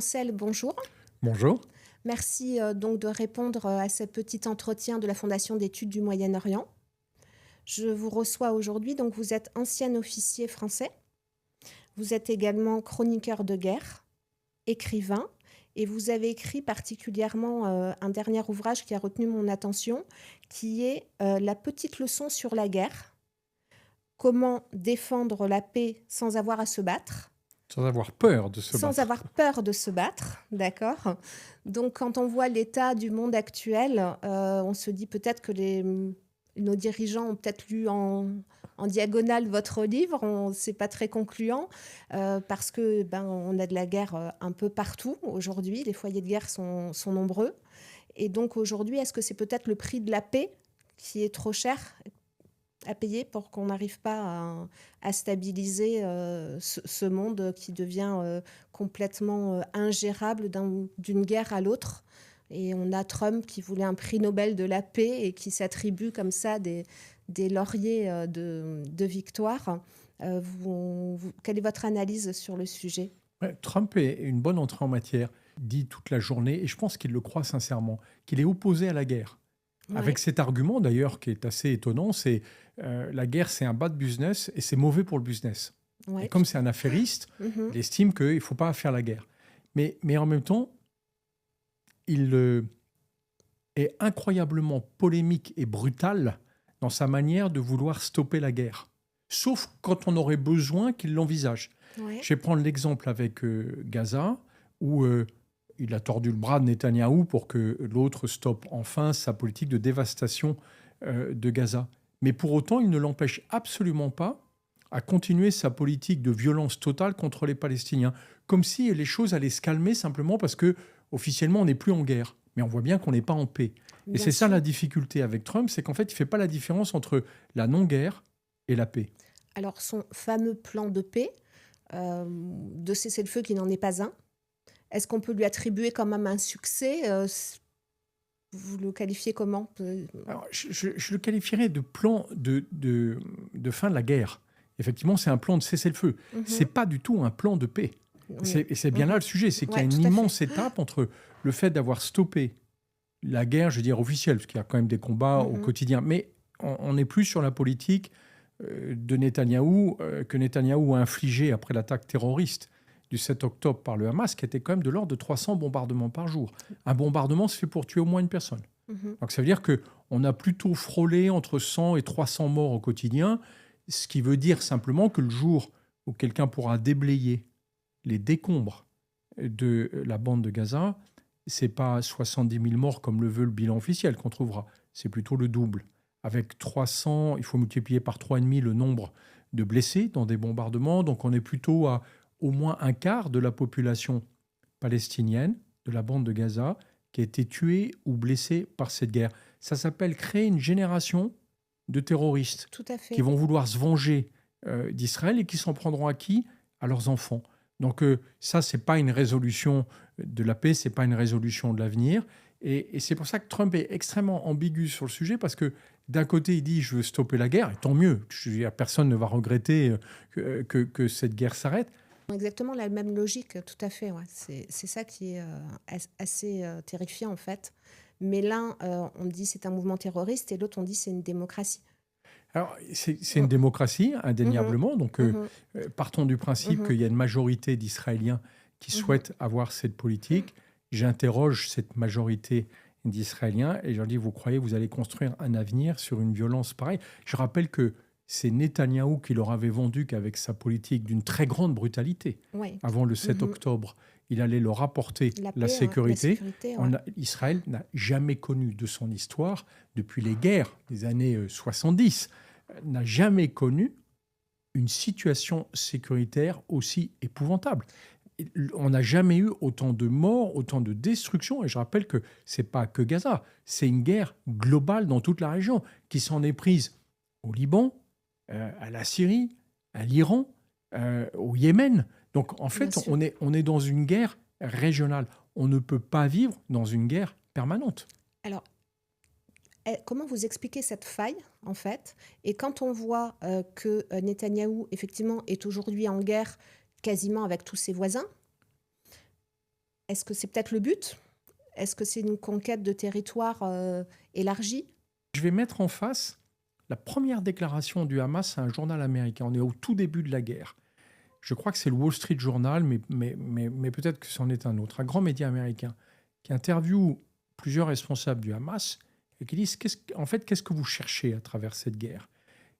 Ansel, bonjour. Bonjour. Merci donc de répondre à ce petit entretien de la Fondation d'études du Moyen-Orient. Je vous reçois aujourd'hui, donc vous êtes ancien officier français, vous êtes également chroniqueur de guerre, écrivain, et vous avez écrit particulièrement un dernier ouvrage qui a retenu mon attention, qui est La petite leçon sur la guerre, comment défendre la paix sans avoir à se battre. Sans avoir peur de se Sans battre. avoir peur de se battre, d'accord. Donc, quand on voit l'état du monde actuel, on se dit peut-être que nos dirigeants ont peut-être lu en diagonale votre livre. C'est pas très concluant parce que on a de la guerre un peu partout aujourd'hui. Les foyers de guerre sont nombreux. Et donc aujourd'hui, est-ce que c'est peut-être le prix de la paix qui est trop cher à payer pour qu'on n'arrive pas à stabiliser ce monde qui devient complètement ingérable d'une guerre à l'autre. Et on a Trump qui voulait un prix Nobel de la paix et qui s'attribue comme ça des lauriers de victoire. Quelle est votre analyse sur le sujet ? Ouais, Trump est une bonne entrée en matière, dit toute la journée, et je pense qu'il le croit sincèrement, qu'il est opposé à la guerre. Ouais. Avec cet argument d'ailleurs qui est assez étonnant, c'est la guerre c'est un bad business et c'est mauvais pour le business. Ouais, et comme c'est un affairiste, il estime qu'il ne faut pas faire la guerre. Mais en même temps, il est incroyablement polémique et brutal dans sa manière de vouloir stopper la guerre. Sauf quand on aurait besoin qu'il l'envisage. Ouais. Je vais prendre l'exemple avec Gaza, où il a tordu le bras de Netanyahou pour que l'autre stoppe enfin sa politique de dévastation de Gaza. Mais pour autant, il ne l'empêche absolument pas à continuer sa politique de violence totale contre les Palestiniens. Comme si les choses allaient se calmer simplement parce que officiellement on n'est plus en guerre. Mais on voit bien qu'on n'est pas en paix. Et c'est ça la difficulté avec Trump, c'est qu'en fait, il ne fait pas la différence entre la non-guerre et la paix. Alors, son fameux plan de paix, de cessez-le-feu qui n'en est pas un, est-ce qu'on peut lui attribuer quand même un succès vous le qualifiez comment ? Alors, je le qualifierais de plan de fin de la guerre. Effectivement, c'est un plan de cessez-le-feu. Ce n'est pas du tout un plan de paix. Oui. Et c'est bien là le sujet, c'est qu'il y a une immense étape entre le fait d'avoir stoppé la guerre, je veux dire officielle, parce qu'il y a quand même des combats au quotidien, mais on n'est plus sur la politique de Netanyahou que Netanyahou a infligé après l'attaque terroriste du 7 octobre par le Hamas, qui était quand même de l'ordre de 300 bombardements par jour. Un bombardement se fait pour tuer au moins une personne. Donc ça veut dire qu'on a plutôt frôlé entre 100 et 300 morts au quotidien, ce qui veut dire simplement que le jour où quelqu'un pourra déblayer les décombres de la bande de Gaza, ce n'est pas 70 000 morts comme le veut le bilan officiel qu'on trouvera, c'est plutôt le double. Avec 300, il faut multiplier par 3,5 le nombre de blessés dans des bombardements, donc on est plutôt à au moins un quart de la population palestinienne de la bande de Gaza qui a été tuée ou blessée par cette guerre. Ça s'appelle créer une génération de terroristes qui vont vouloir se venger d'Israël et qui s'en prendront à qui ? À leurs enfants. Donc ça, ce n'est pas une résolution de la paix, ce n'est pas une résolution de l'avenir. Et c'est pour ça que Trump est extrêmement ambigu sur le sujet, parce que d'un côté, il dit « je veux stopper la guerre », et tant mieux, personne ne va regretter que cette guerre s'arrête. Exactement la même logique, tout à fait. Ouais. C'est ça qui est assez terrifiant, en fait. Mais l'un, on dit c'est un mouvement terroriste, et l'autre, on dit c'est une démocratie. Alors, c'est une démocratie, indéniablement. Donc, partons du principe qu'il y a une majorité d'Israéliens qui souhaitent avoir cette politique. J'interroge cette majorité d'Israéliens et je leur dis, vous croyez que vous allez construire un avenir sur une violence pareille ? Je rappelle que c'est Netanyahou qui leur avait vendu qu'avec sa politique d'une très grande brutalité, avant le 7 octobre, il allait leur apporter la sécurité. Israël n'a jamais connu de son histoire, depuis les guerres des années 70, n'a jamais connu une situation sécuritaire aussi épouvantable. On n'a jamais eu autant de morts, autant de destruction. Et je rappelle que ce n'est pas que Gaza, c'est une guerre globale dans toute la région qui s'en est prise au Liban, à la Syrie, à l'Iran, au Yémen. Donc en fait, on est dans une guerre régionale. On ne peut pas vivre dans une guerre permanente. Alors, comment vous expliquez cette faille, en fait ? Et quand on voit que Netanyahou, effectivement, est aujourd'hui en guerre quasiment avec tous ses voisins, Est-ce que c'est peut-être le but? Est-ce que c'est une conquête de territoire élargie? Je vais mettre en face la première déclaration du Hamas à un journal américain. On est au tout début de la guerre. Je crois que c'est le Wall Street Journal, mais peut-être que c'en est un autre. Un grand média américain qui interviewe plusieurs responsables du Hamas et qui disent qu'est-ce que vous cherchez à travers cette guerre?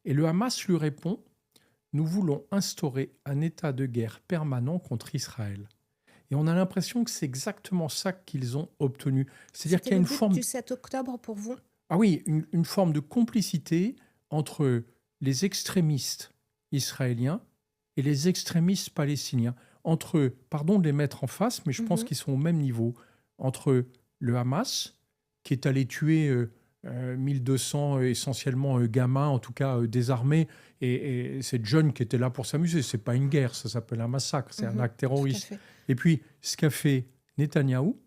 Et le Hamas lui répond: nous voulons instaurer un état de guerre permanent contre Israël. Et on a l'impression que c'est exactement ça qu'ils ont obtenu. C'est-à-dire qu'il y a une forme du 7 octobre pour vous? Ah oui, une forme de complicité entre les extrémistes israéliens et les extrémistes palestiniens. Entre, pardon de les mettre en face, mais je pense qu'ils sont au même niveau. Entre le Hamas, qui est allé tuer 1200 essentiellement gamins, en tout cas désarmés, et ces jeunes qui étaient là pour s'amuser. C'est pas une guerre, ça s'appelle un massacre, c'est un acte terroriste. Et puis, ce qu'a fait Netanyahou,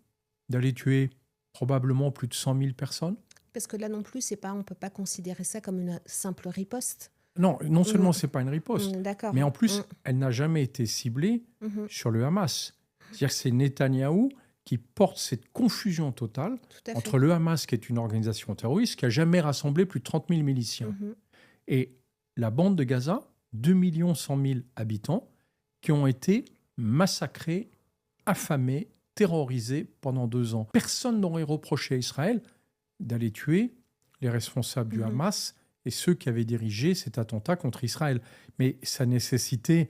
d'aller tuer probablement plus de 100 000 personnes. Parce que là non plus, on ne peut pas considérer ça comme une simple riposte. Non seulement c'est pas une riposte, mais en plus, elle n'a jamais été ciblée sur le Hamas. C'est-à-dire que c'est Netanyahou qui porte cette confusion totale entre le Hamas, qui est une organisation terroriste, qui a jamais rassemblé plus de 30 000 miliciens, et la bande de Gaza, 2 100 000 habitants, qui ont été massacrés, affamés, terrorisés pendant 2 ans. Personne n'aurait reproché à Israël d'aller tuer les responsables du Hamas et ceux qui avaient dirigé cet attentat contre Israël. Mais ça nécessitait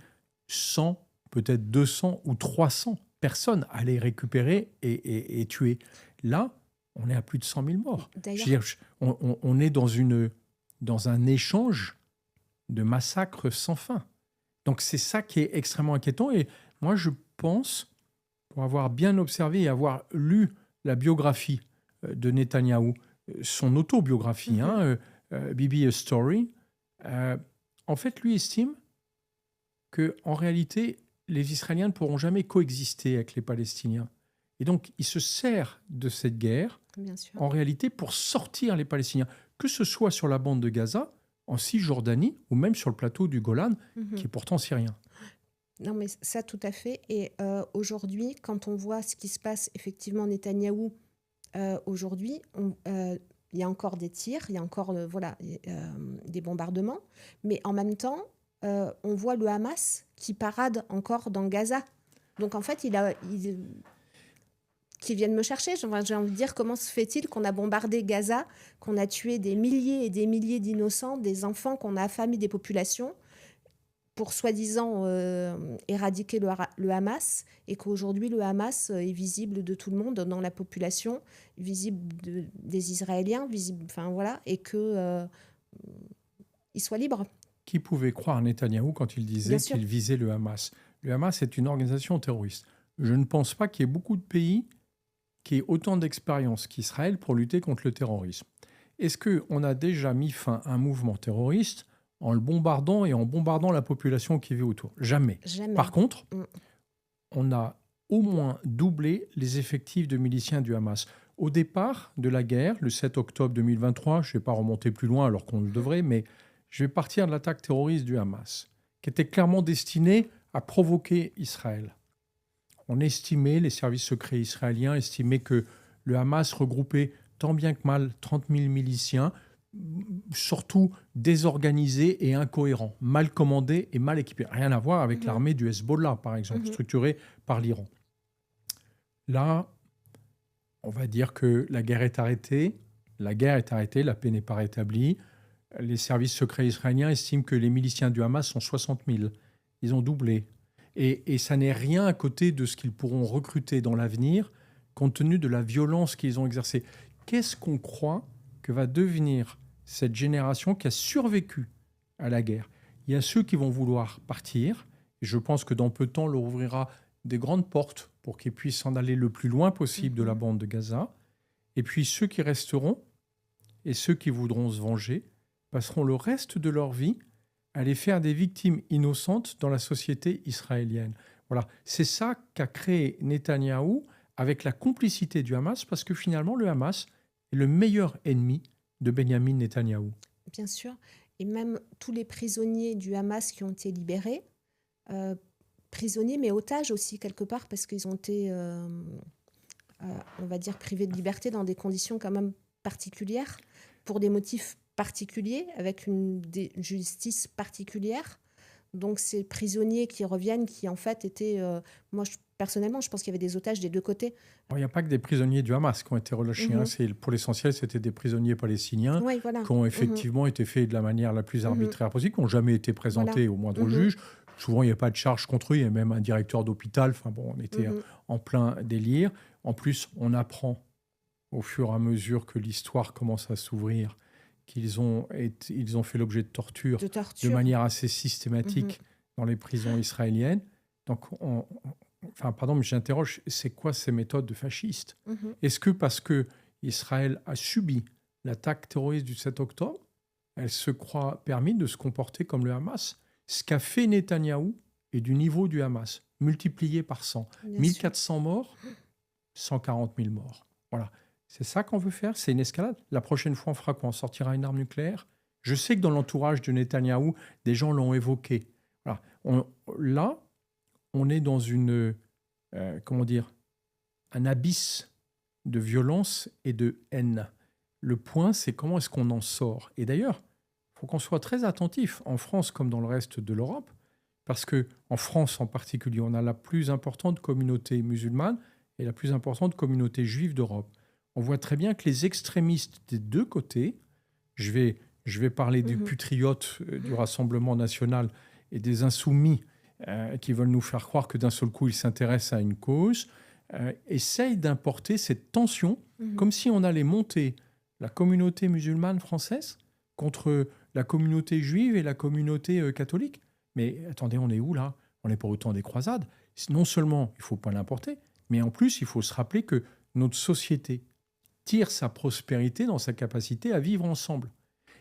100, peut-être 200 ou 300 personnes à les récupérer et tuer. Là, on est à plus de 100 000 morts. Je veux dire, on est dans un échange de massacres sans fin. Donc c'est ça qui est extrêmement inquiétant. Et moi, je pense, pour avoir bien observé et avoir lu la biographie de Netanyahou, son autobiographie, Bibi A Story, en fait, lui estime qu'en réalité, les Israéliens ne pourront jamais coexister avec les Palestiniens. Et donc, il se sert de cette guerre, en réalité, pour sortir les Palestiniens, que ce soit sur la bande de Gaza, en Cisjordanie, ou même sur le plateau du Golan, qui est pourtant syrien. Non, mais ça, tout à fait. Et aujourd'hui, quand on voit ce qui se passe, effectivement, Netanyahou, aujourd'hui, il y a encore des tirs, il y a encore des bombardements, mais en même temps, on voit le Hamas qui parade encore dans Gaza. Donc en fait, qui viennent me chercher. J'ai envie de dire, comment se fait-il qu'on a bombardé Gaza, qu'on a tué des milliers et des milliers d'innocents, des enfants, qu'on a affamé des populations pour soi-disant éradiquer le Hamas, et qu'aujourd'hui le Hamas est visible de tout le monde dans la population, visible des Israéliens, visible, et qu'il soit libre. Qui pouvait croire Netanyahou quand il disait qu'il visait le Hamas? Le Hamas est une organisation terroriste. Je ne pense pas qu'il y ait beaucoup de pays qui aient autant d'expérience qu'Israël pour lutter contre le terrorisme. Est-ce qu'on a déjà mis fin à un mouvement terroriste en le bombardant et en bombardant la population qui vit autour? Jamais. Par contre, on a au moins doublé les effectifs de miliciens du Hamas. Au départ de la guerre, le 7 octobre 2023, je ne vais pas remonter plus loin alors qu'on le devrait, mais je vais partir de l'attaque terroriste du Hamas, qui était clairement destinée à provoquer Israël. On estimait, les services secrets israéliens estimaient que le Hamas regroupait tant bien que mal 30 000 miliciens, surtout désorganisés et incohérents, mal commandés et mal équipés. Rien à voir avec l'armée du Hezbollah, par exemple, structurée par l'Iran. Là, on va dire que la guerre est arrêtée. La guerre est arrêtée, la paix n'est pas rétablie. Les services secrets israéliens estiment que les miliciens du Hamas sont 60 000. Ils ont doublé. Et ça n'est rien à côté de ce qu'ils pourront recruter dans l'avenir, compte tenu de la violence qu'ils ont exercée. Qu'est-ce qu'on croit que va devenir cette génération qui a survécu à la guerre? Il y a ceux qui vont vouloir partir. Et je pense que dans peu de temps, on leur ouvrira des grandes portes pour qu'ils puissent s'en aller le plus loin possible de la bande de Gaza. Et puis ceux qui resteront et ceux qui voudront se venger passeront le reste de leur vie à les faire des victimes innocentes dans la société israélienne. Voilà, c'est ça qu'a créé Netanyahou avec la complicité du Hamas, parce que finalement, le Hamas est le meilleur ennemi de Benyamin Netanyahou. Bien sûr, et même tous les prisonniers du Hamas qui ont été libérés prisonniers, mais otages aussi, quelque part, parce qu'ils ont été, on va dire, privés de liberté dans des conditions quand même particulières, pour des motifs particuliers, avec une justice particulière. Donc, ces prisonniers qui reviennent, qui en fait étaient... personnellement, je pense qu'il y avait des otages des deux côtés. Alors, il n'y a pas que des prisonniers du Hamas qui ont été relâchés. Pour l'essentiel, c'était des prisonniers palestiniens qui ont effectivement été faits de la manière la plus arbitraire possible, qui n'ont jamais été présentés au moindre juge. Souvent, il n'y a pas de charge contre eux. Il y a même un directeur d'hôpital. Enfin bon, on était en plein délire. En plus, on apprend au fur et à mesure que l'histoire commence à s'ouvrir qu'ils ont fait l'objet de torture de manière assez systématique dans les prisons israéliennes. Donc, mais j'interroge, c'est quoi ces méthodes de fascistes ? Est-ce que parce que Israël a subi l'attaque terroriste du 7 octobre, elle se croit permis de se comporter comme le Hamas ? Ce qu'a fait Netanyahou est du niveau du Hamas, multiplié par 100. 1400 morts, 140 000 morts. Voilà. C'est ça qu'on veut faire ? C'est une escalade ? La prochaine fois, on fera quoi ? On sortira une arme nucléaire ? Je sais que dans l'entourage de Netanyahou, des gens l'ont évoqué. Voilà. On est dans un abysse de violence et de haine. Le point, c'est comment est-ce qu'on en sort ? Et d'ailleurs, il faut qu'on soit très attentif, en France comme dans le reste de l'Europe, parce qu'en France en particulier, on a la plus importante communauté musulmane et la plus importante communauté juive d'Europe. On voit très bien que les extrémistes des deux côtés, je vais parler des patriotes du Rassemblement national et des insoumis qui veulent nous faire croire que d'un seul coup, ils s'intéressent à une cause, essayent d'importer cette tension, comme si on allait monter la communauté musulmane française contre la communauté juive et la communauté catholique. Mais attendez, on est où là ? On n'est pas au temps des croisades. Non seulement il ne faut pas l'importer, mais en plus, il faut se rappeler que notre société tire sa prospérité dans sa capacité à vivre ensemble.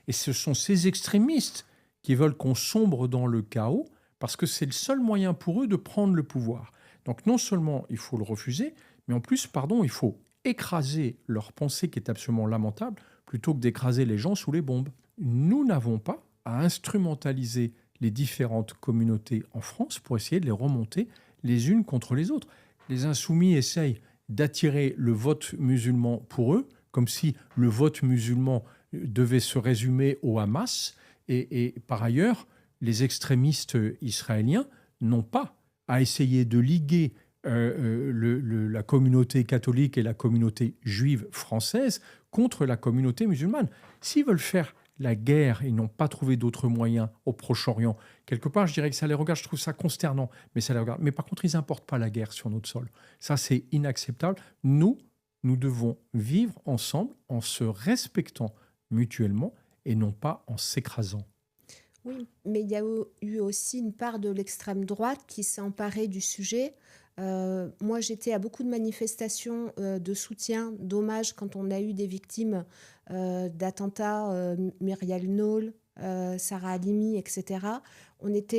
Et ce sont ces extrémistes qui veulent qu'on sombre dans le chaos parce que c'est le seul moyen pour eux de prendre le pouvoir. Donc non seulement il faut le refuser, mais en plus, il faut écraser leur pensée qui est absolument lamentable plutôt que d'écraser les gens sous les bombes. Nous n'avons pas à instrumentaliser les différentes communautés en France pour essayer de les remonter les unes contre les autres. Les insoumis essayent d'attirer le vote musulman pour eux, comme si le vote musulman devait se résumer au Hamas. Et par ailleurs, les extrémistes israéliens n'ont pas à essayer de liguer la communauté catholique et la communauté juive française contre la communauté musulmane. S'ils veulent faire la guerre, ils n'ont pas trouvé d'autres moyens au Proche-Orient. Quelque part, je dirais que ça les regarde, je trouve ça consternant, mais ça les regarde. Mais par contre, ils n'importent pas la guerre sur notre sol. Ça, c'est inacceptable. Nous devons vivre ensemble en se respectant mutuellement et non pas en s'écrasant. Oui, mais il y a eu aussi une part de l'extrême droite qui s'est emparée du sujet. Moi, j'étais à beaucoup de manifestations de soutien, d'hommage quand on a eu des victimes d'attentats, Muriel Knoll, Sarah Halimi, etc.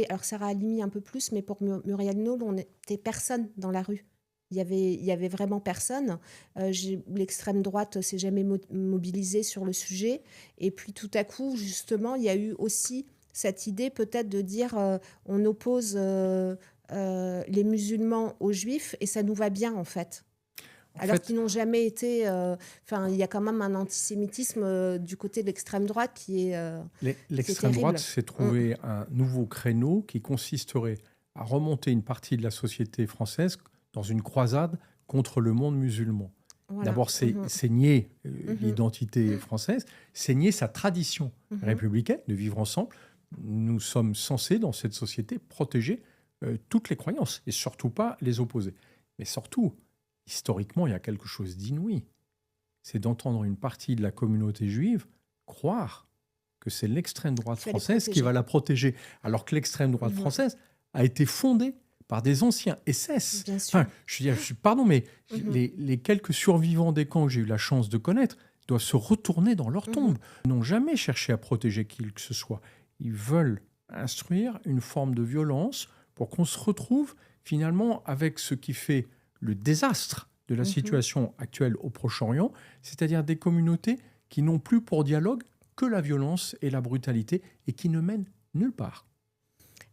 Alors Sarah Halimi un peu plus, mais pour Muriel Knoll, on n'était personne dans la rue. Il y avait vraiment personne. L'extrême droite s'est jamais mobilisée sur le sujet. Et puis tout à coup, justement, il y a eu aussi cette idée peut-être de dire on oppose les musulmans aux juifs et ça nous va bien en fait. Alors qu'ils n'ont jamais été... il y a quand même un antisémitisme du côté de l'extrême droite qui est l'extrême droite s'est trouvé un nouveau créneau qui consisterait à remonter une partie de la société française dans une croisade contre le monde musulman. Voilà. D'abord, c'est nier l'identité française, c'est nier sa tradition républicaine de vivre ensemble. Nous sommes censés, dans cette société, protéger toutes les croyances et surtout pas les opposer. Mais surtout, historiquement, il y a quelque chose d'inouï. C'est d'entendre une partie de la communauté juive croire que c'est l'extrême droite française qui va la protéger, alors que l'extrême droite française a été fondée par des anciens SS. Bien sûr. Pardon, mais les quelques survivants des camps que j'ai eu la chance de connaître doivent se retourner dans leur tombe. Ils n'ont jamais cherché à protéger qui que ce soit. Ils veulent instruire une forme de violence pour qu'on se retrouve finalement avec ce qui fait le désastre de la situation actuelle au Proche-Orient, c'est-à-dire des communautés qui n'ont plus pour dialogue que la violence et la brutalité et qui ne mènent nulle part.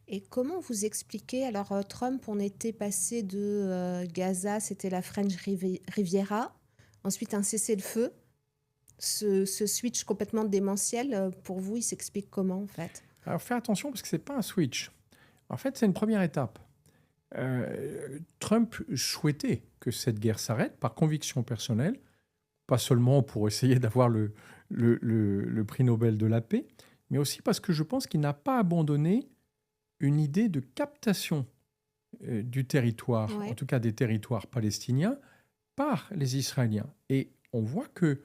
Et comment vous expliquez, alors Trump, on était passé de Gaza, c'était la French Riviera, ensuite un cessez-le-feu. Ce switch complètement démentiel, pour vous, il s'explique comment en fait? Alors fais attention parce que ce n'est pas un switch. En fait, c'est une première étape. Trump souhaitait que cette guerre s'arrête par conviction personnelle, pas seulement pour essayer d'avoir le prix Nobel de la paix, mais aussi parce que je pense qu'il n'a pas abandonné une idée de captation du territoire, en tout cas des territoires palestiniens, par les Israéliens. Et on voit que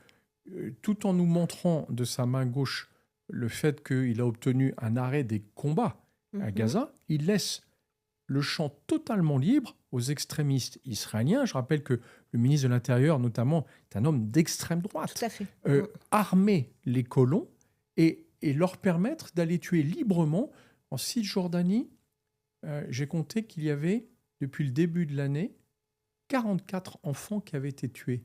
tout en nous montrant de sa main gauche le fait qu'il a obtenu un arrêt des combats à Gaza, il laisse le champ totalement libre aux extrémistes israéliens. Je rappelle que le ministre de l'Intérieur, notamment, est un homme d'extrême droite. Tout à fait. Armer les colons et leur permettre d'aller tuer librement. En Cisjordanie, j'ai compté qu'il y avait, depuis le début de l'année, 44 enfants qui avaient été tués.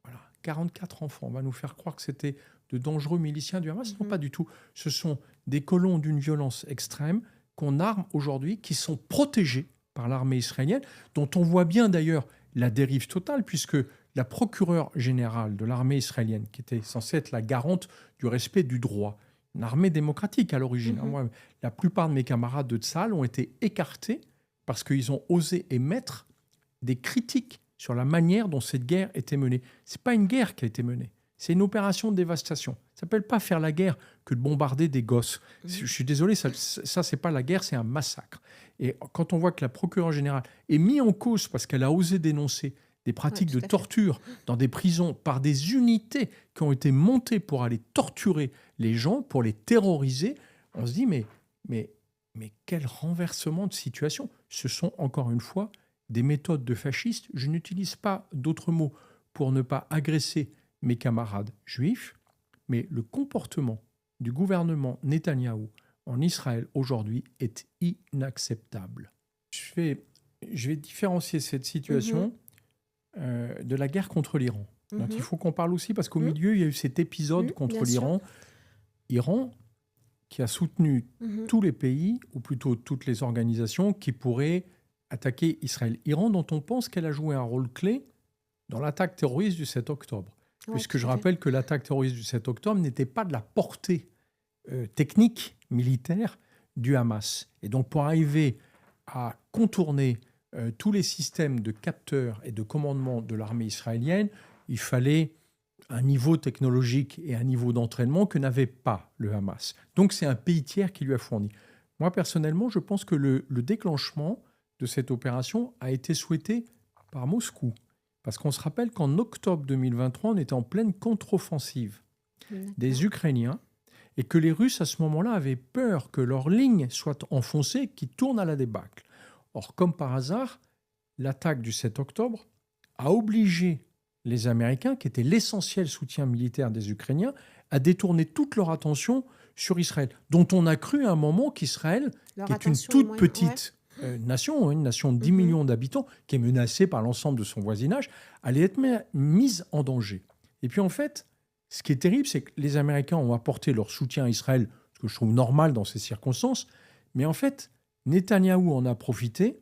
Voilà, 44 enfants. On va nous faire croire que c'était de dangereux miliciens du Hamas. Non, pas du tout. Ce sont des colons d'une violence extrême qu'on arme aujourd'hui, qui sont protégés par l'armée israélienne, dont on voit bien d'ailleurs la dérive totale, puisque la procureure générale de l'armée israélienne, qui était censée être la garante du respect du droit, une armée démocratique à l'origine. Moi, la plupart de mes camarades de Tsahal ont été écartés parce qu'ils ont osé émettre des critiques sur la manière dont cette guerre était menée. Ce n'est pas une guerre qui a été menée, c'est une opération de dévastation. Ça ne s'appelle pas faire la guerre que de bombarder des gosses. Je suis désolé, ça c'est pas la guerre, c'est un massacre. Et quand on voit que la procureure générale est mise en cause parce qu'elle a osé dénoncer des pratiques de torture dans des prisons par des unités qui ont été montées pour aller torturer les gens, pour les terroriser, on se dit mais quel renversement de situation. Ce sont encore une fois des méthodes de fascistes. Je n'utilise pas d'autres mots pour ne pas agresser mes camarades juifs, mais le comportement du gouvernement Netanyahou en Israël aujourd'hui est inacceptable. Je vais différencier cette situation de la guerre contre l'Iran. Donc il faut qu'on parle aussi, parce qu'au milieu, il y a eu cet épisode contre l'Iran. Iran qui a soutenu tous les pays, ou plutôt toutes les organisations, qui pourraient attaquer Israël. Iran dont on pense qu'elle a joué un rôle clé dans l'attaque terroriste du 7 octobre. Puisque je rappelle que l'attaque terroriste du 7 octobre n'était pas de la portée technique, militaire du Hamas. Et donc pour arriver à contourner tous les systèmes de capteurs et de commandement de l'armée israélienne, il fallait un niveau technologique et un niveau d'entraînement que n'avait pas le Hamas. Donc c'est un pays tiers qui lui a fourni. Moi personnellement, je pense que le déclenchement de cette opération a été souhaité par Moscou. Parce qu'on se rappelle qu'en octobre 2023, on était en pleine contre-offensive des Ukrainiens et que les Russes, à ce moment-là, avaient peur que leur ligne soit enfoncée, qu'ils tournent à la débâcle. Or, comme par hasard, l'attaque du 7 octobre a obligé les Américains, qui étaient l'essentiel soutien militaire des Ukrainiens, à détourner toute leur attention sur Israël, dont on a cru à un moment qu'Israël, qui est une toute petite nation, une nation de 10 millions d'habitants, qui est menacée par l'ensemble de son voisinage, allait être mise en danger. Et puis en fait, ce qui est terrible, c'est que les Américains ont apporté leur soutien à Israël, ce que je trouve normal dans ces circonstances, mais en fait, Netanyahou en a profité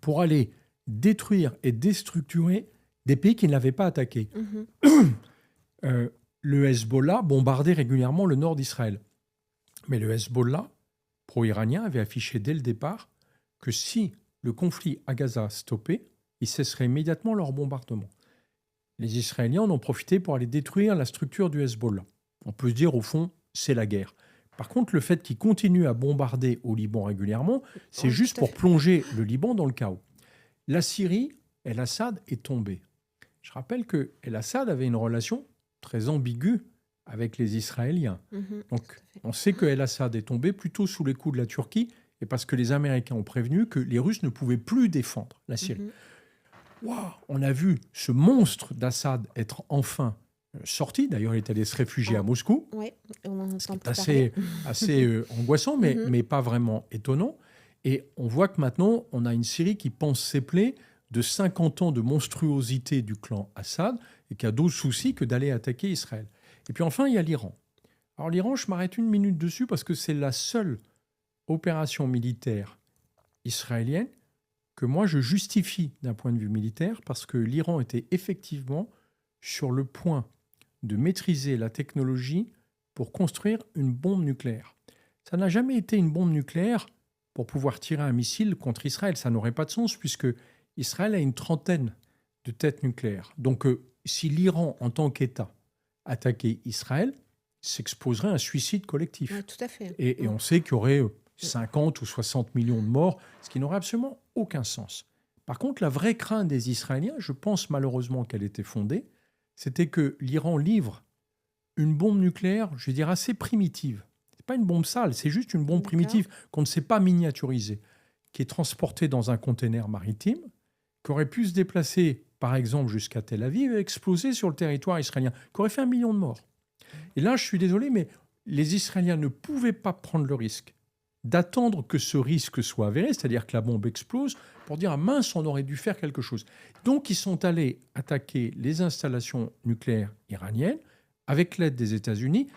pour aller détruire et déstructurer des pays qui ne l'avaient pas attaqué. Le Hezbollah bombardait régulièrement le nord d'Israël. Mais le Hezbollah, pro-iranien, avait affiché dès le départ que si le conflit à Gaza stoppait, ils cesseraient immédiatement leur bombardement. Les Israéliens en ont profité pour aller détruire la structure du Hezbollah. On peut se dire, au fond, c'est la guerre. Par contre, le fait qu'ils continuent à bombarder au Liban régulièrement, c'est juste pour plonger le Liban dans le chaos. La Syrie, El-Assad est tombé. Je rappelle que El-Assad avait une relation très ambiguë avec les Israéliens. Donc, on sait que El-Assad est tombé plutôt sous les coups de la Turquie, et parce que les Américains ont prévenu que les Russes ne pouvaient plus défendre la Syrie. Wow, on a vu ce monstre d'Assad être enfin sorti. D'ailleurs, il est allé se réfugier à Moscou. Oui, on en entend assez angoissant, mais pas vraiment étonnant. Et on voit que maintenant, on a une Syrie qui pense ses plaies de 50 ans de monstruosité du clan Assad et qui a d'autres soucis que d'aller attaquer Israël. Et puis enfin, il y a l'Iran. Alors l'Iran, je m'arrête une minute dessus parce que c'est la seule opération militaire israélienne que moi je justifie d'un point de vue militaire parce que l'Iran était effectivement sur le point de maîtriser la technologie pour construire une bombe nucléaire. Ça n'a jamais été une bombe nucléaire pour pouvoir tirer un missile contre Israël. Ça n'aurait pas de sens puisque Israël a une trentaine de têtes nucléaires. Donc si l'Iran en tant qu'État attaquait Israël, s'exposerait à un suicide collectif. Ouais, tout à fait. Et on sait qu'il y aurait 50 ou 60 millions de morts, ce qui n'aurait absolument aucun sens. Par contre, la vraie crainte des Israéliens, je pense malheureusement qu'elle était fondée, c'était que l'Iran livre une bombe nucléaire, je vais dire, assez primitive. Ce n'est pas une bombe sale, c'est juste une bombe primitive qu'on ne sait pas miniaturiser, qui est transportée dans un container maritime, qui aurait pu se déplacer, par exemple, jusqu'à Tel Aviv et exploser sur le territoire israélien, qui aurait fait 1 million de morts. Et là, je suis désolé, mais les Israéliens ne pouvaient pas prendre le risque d'attendre que ce risque soit avéré, c'est-à-dire que la bombe explose, pour dire « ah mince, on aurait dû faire quelque chose ». Donc, ils sont allés attaquer les installations nucléaires iraniennes avec l'aide des États-Unis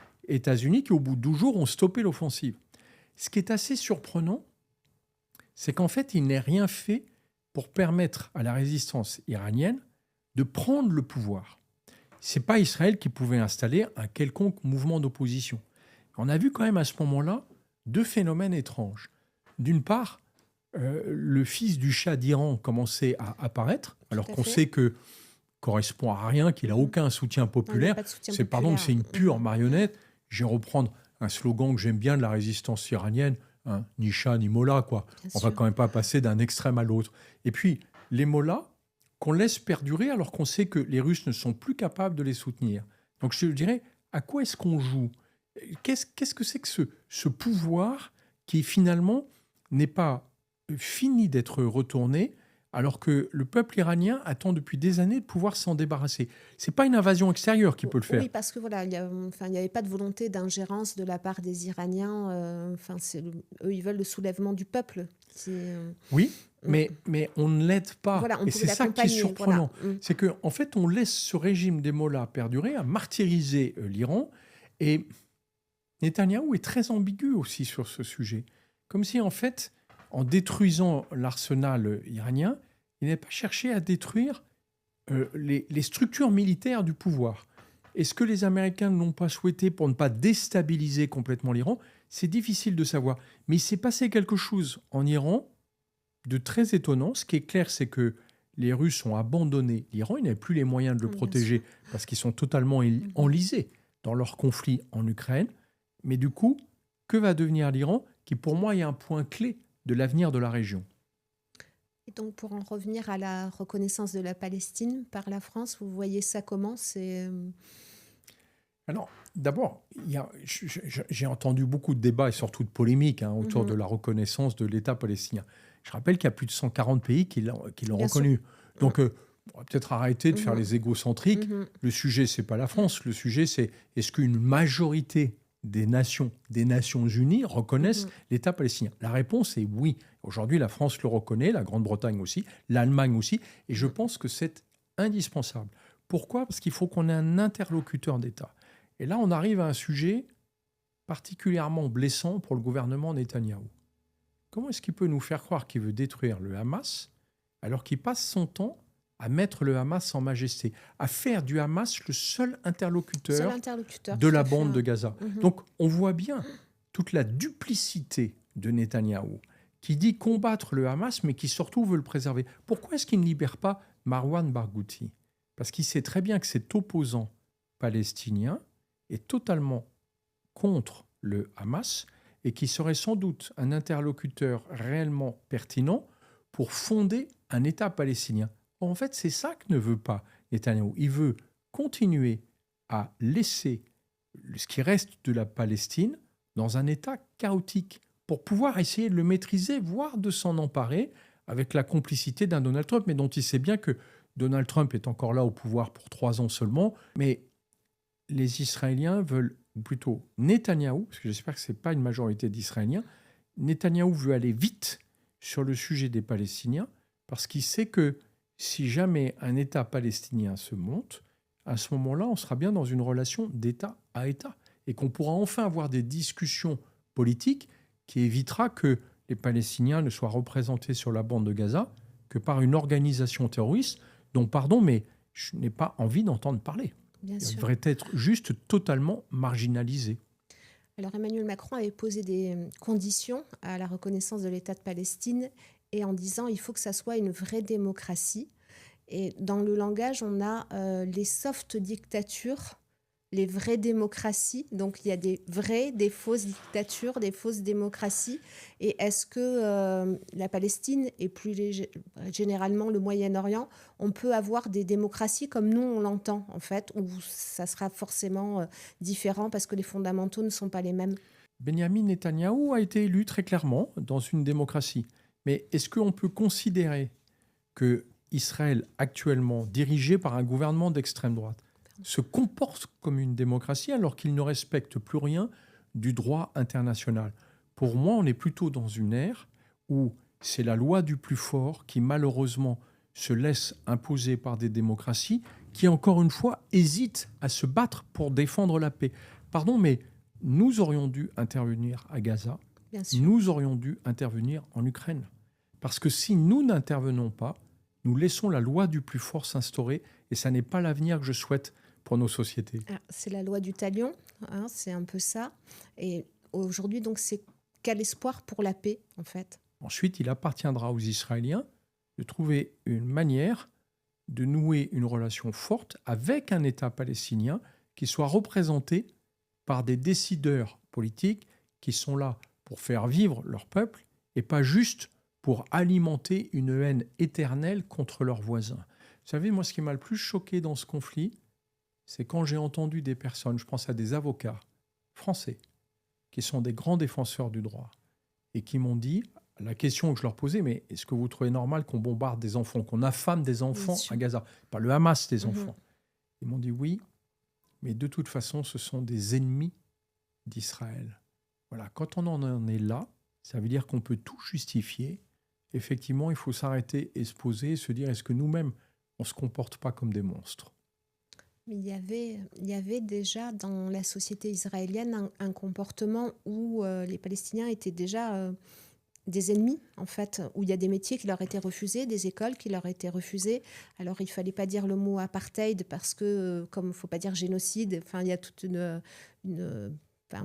qui, au bout de 12 jours, ont stoppé l'offensive. Ce qui est assez surprenant, c'est qu'en fait, il n'est rien fait pour permettre à la résistance iranienne de prendre le pouvoir. Ce n'est pas Israël qui pouvait installer un quelconque mouvement d'opposition. On a vu quand même à ce moment-là 2 phénomènes étranges. D'une part, le fils du Shah d'Iran commençait à apparaître, alors qu'on sait que correspond à rien, qu'il n'a aucun soutien populaire. C'est une pure marionnette. Je vais reprendre un slogan que j'aime bien de la résistance iranienne, hein, ni Shah ni Mollah, quoi. On ne va quand même pas passer d'un extrême à l'autre. Et puis, les Mollahs, qu'on laisse perdurer alors qu'on sait que les Russes ne sont plus capables de les soutenir. Donc je dirais, à quoi est-ce qu'on joue ? Qu'est-ce que c'est que ce pouvoir qui finalement n'est pas fini d'être retourné alors que le peuple iranien attend depuis des années de pouvoir s'en débarrasser. Ce n'est pas une invasion extérieure qui peut le faire. Oui, parce que voilà, il n'y avait pas de volonté d'ingérence de la part des Iraniens. Eux, ils veulent le soulèvement du peuple. Oui, mais on ne l'aide pas. Voilà, et c'est ça qui est surprenant. Voilà. C'est qu'en fait, on laisse ce régime des Mollahs perdurer, à martyriser l'Iran. Et Netanyahou est très ambigu aussi sur ce sujet. Comme si, en fait, en détruisant l'arsenal iranien, il n'avait pas cherché à détruire les structures militaires du pouvoir. Est-ce que les Américains ne l'ont pas souhaité pour ne pas déstabiliser complètement l'Iran ? C'est difficile de savoir. Mais il s'est passé quelque chose en Iran de très étonnant. Ce qui est clair, c'est que les Russes ont abandonné l'Iran. Ils n'avaient plus les moyens de le protéger parce qu'ils sont totalement enlisés dans leur conflit en Ukraine. Mais du coup, que va devenir l'Iran, qui pour moi est un point clé de l'avenir de la région? Et donc, pour en revenir à la reconnaissance de la Palestine par la France, vous voyez ça comment? Alors, d'abord, j'ai entendu beaucoup de débats et surtout de polémiques autour de la reconnaissance de l'État palestinien. Je rappelle qu'il y a plus de 140 pays qui l'ont reconnu. Donc, on va peut-être arrêter de faire les égocentriques. Le sujet, ce n'est pas la France. Le sujet, c'est est-ce qu'une majorité des Nations Unies reconnaissent l'État palestinien? La réponse est oui. Aujourd'hui, la France le reconnaît, la Grande-Bretagne aussi, l'Allemagne aussi. Et je pense que c'est indispensable. Pourquoi ? Parce qu'il faut qu'on ait un interlocuteur d'État. Et là, on arrive à un sujet particulièrement blessant pour le gouvernement Netanyahou. Comment est-ce qu'il peut nous faire croire qu'il veut détruire le Hamas alors qu'il passe son temps à mettre le Hamas en majesté, à faire du Hamas le seul interlocuteur de la bande de Gaza. Donc, on voit bien toute la duplicité de Netanyahou, qui dit combattre le Hamas, mais qui surtout veut le préserver. Pourquoi est-ce qu'il ne libère pas Marwan Barghouti ? Parce qu'il sait très bien que cet opposant palestinien est totalement contre le Hamas et qui serait sans doute un interlocuteur réellement pertinent pour fonder un État palestinien. En fait, c'est ça que ne veut pas Netanyahou. Il veut continuer à laisser ce qui reste de la Palestine dans un état chaotique pour pouvoir essayer de le maîtriser, voire de s'en emparer avec la complicité d'un Donald Trump, mais dont il sait bien que Donald Trump est encore là au pouvoir pour 3 ans seulement. Mais les Israéliens veulent, ou plutôt Netanyahou, parce que j'espère que ce n'est pas une majorité d'Israéliens, Netanyahou veut aller vite sur le sujet des Palestiniens parce qu'il sait que si jamais un État palestinien se monte, à ce moment-là, on sera bien dans une relation d'État à État et qu'on pourra enfin avoir des discussions politiques qui évitera que les Palestiniens ne soient représentés sur la bande de Gaza que par une organisation terroriste dont, pardon, mais je n'ai pas envie d'entendre parler. Bien Elle sûr. devrait être juste totalement marginalisée. Alors Emmanuel Macron avait posé des conditions à la reconnaissance de l'État de Palestine et en disant il faut que ça soit une vraie démocratie. Et dans le langage, on a les soft dictatures, les vraies démocraties. Donc il y a des vraies, des fausses dictatures, des fausses démocraties. Et est-ce que la Palestine et plus généralement le Moyen-Orient, on peut avoir des démocraties comme nous on l'entend en fait, où ça sera forcément différent parce que les fondamentaux ne sont pas les mêmes? Benyamin Netanyahou a été élu très clairement dans une démocratie. Mais est-ce qu'on peut considérer que Israël, actuellement dirigé par un gouvernement d'extrême droite, se comporte comme une démocratie alors qu'il ne respecte plus rien du droit international? Pour moi, on est plutôt dans une ère où c'est la loi du plus fort qui, malheureusement, se laisse imposer par des démocraties qui, encore une fois, hésitent à se battre pour défendre la paix. Pardon, mais nous aurions dû intervenir à Gaza. Bien sûr. Nous aurions dû intervenir en Ukraine. Parce que si nous n'intervenons pas, nous laissons la loi du plus fort s'instaurer et ça n'est pas l'avenir que je souhaite pour nos sociétés. C'est la loi du talion, hein, c'est un peu ça. Et aujourd'hui, donc, c'est quel espoir pour la paix, en fait? Ensuite, il appartiendra aux Israéliens de trouver une manière de nouer une relation forte avec un État palestinien qui soit représenté par des décideurs politiques qui sont là pour faire vivre leur peuple et pas juste pour alimenter une haine éternelle contre leurs voisins. Vous savez, moi, ce qui m'a le plus choqué dans ce conflit, c'est quand j'ai entendu des personnes, je pense à des avocats français, qui sont des grands défenseurs du droit, et qui m'ont dit, la question que je leur posais, mais est-ce que vous trouvez normal qu'on bombarde des enfants, qu'on affame des enfants à Gaza? Pas le Hamas, des enfants. Ils m'ont dit oui, mais de toute façon, ce sont des ennemis d'Israël. Voilà, quand on en est là, ça veut dire qu'on peut tout justifier. Effectivement, il faut s'arrêter et se poser et se dire, est-ce que nous-mêmes, on ne se comporte pas comme des monstres? Mais il y avait déjà dans la société israélienne un comportement où les Palestiniens étaient déjà des ennemis, en fait, où il y a des métiers qui leur étaient refusés, des écoles qui leur étaient refusées. Alors, il ne fallait pas dire le mot apartheid parce que, comme il ne faut pas dire génocide, enfin, il y a toute une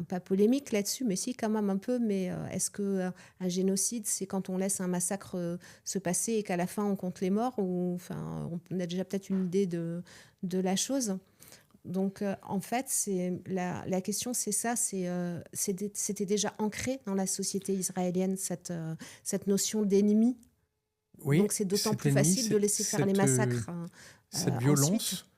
pas polémique là-dessus, mais si, quand même un peu. Mais est-ce qu'un génocide, c'est quand on laisse un massacre se passer et qu'à la fin, on compte les morts? Ou, enfin, on a déjà peut-être une idée de la chose. Donc, en fait, la question, c'est ça, c'était déjà ancré dans la société israélienne, cette notion d'ennemi. Oui, donc, c'est d'autant plus facile de laisser faire les massacres. Cette violence,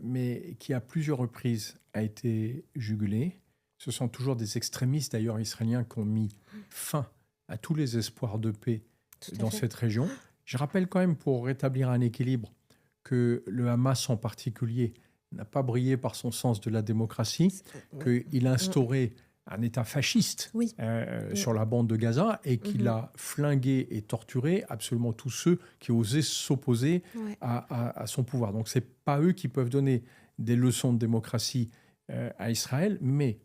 mais qui à plusieurs reprises a été jugulée. Ce sont toujours des extrémistes, d'ailleurs, israéliens, qui ont mis fin à tous les espoirs de paix dans cette région. Je rappelle quand même, pour rétablir un équilibre, que le Hamas en particulier n'a pas brillé par son sens de la démocratie, qu'il a instauré un État fasciste sur la bande de Gaza et qu'il a flingué et torturé absolument tous ceux qui osaient s'opposer à son pouvoir. Donc ce n'est pas eux qui peuvent donner des leçons de démocratie à Israël, mais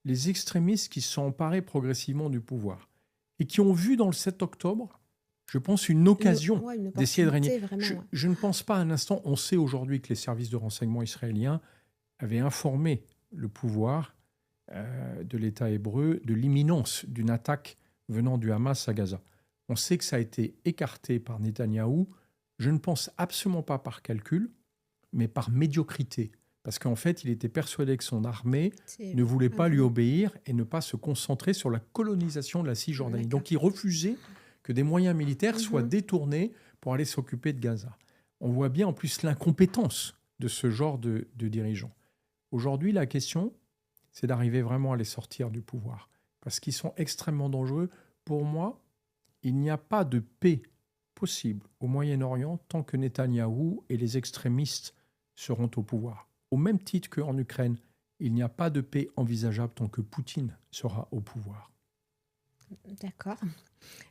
les extrémistes qui se sont emparés progressivement du pouvoir et qui ont vu dans le 7 octobre, je pense, une occasion d'essayer de régner. Je ne pense pas un instant, on sait aujourd'hui que les services de renseignement israéliens avaient informé le pouvoir de l'État hébreu de l'imminence d'une attaque venant du Hamas à Gaza. On sait que ça a été écarté par Netanyahou, je ne pense absolument pas par calcul, mais par médiocrité. Parce qu'en fait, il était persuadé que son armée ne voulait pas lui obéir et ne pas se concentrer sur la colonisation de la Cisjordanie. Donc il refusait que des moyens militaires soient détournés pour aller s'occuper de Gaza. On voit bien en plus l'incompétence de ce genre de dirigeants. Aujourd'hui, la question, c'est d'arriver vraiment à les sortir du pouvoir. Parce qu'ils sont extrêmement dangereux. Pour moi, il n'y a pas de paix possible au Moyen-Orient tant que Netanyahou et les extrémistes seront au pouvoir. Au même titre qu'en Ukraine, il n'y a pas de paix envisageable tant que Poutine sera au pouvoir. D'accord.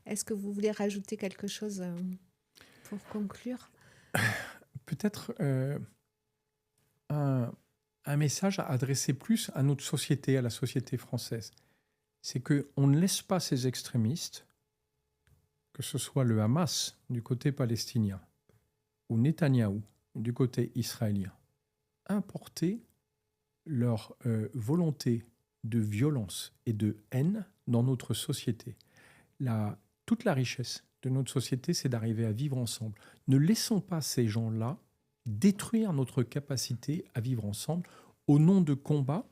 Est-ce que vous voulez rajouter quelque chose pour conclure? Peut-être un message à adresser plus à notre société, à la société française. c'est qu'on ne laisse pas ces extrémistes, que ce soit le Hamas du côté palestinien ou Netanyahou du côté israélien, importer leur volonté de violence et de haine dans notre société. Toute la richesse de notre société, c'est d'arriver à vivre ensemble. Ne laissons pas ces gens-là détruire notre capacité à vivre ensemble au nom de combats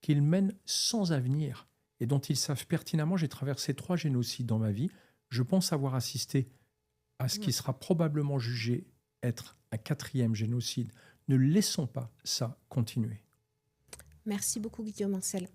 qu'ils mènent sans avenir et dont ils savent pertinemment. J'ai traversé 3 génocides dans ma vie. Je pense avoir assisté à ce qui sera probablement jugé être un 4e génocide. Ne laissons pas ça continuer. Merci beaucoup, Guillaume Ancel.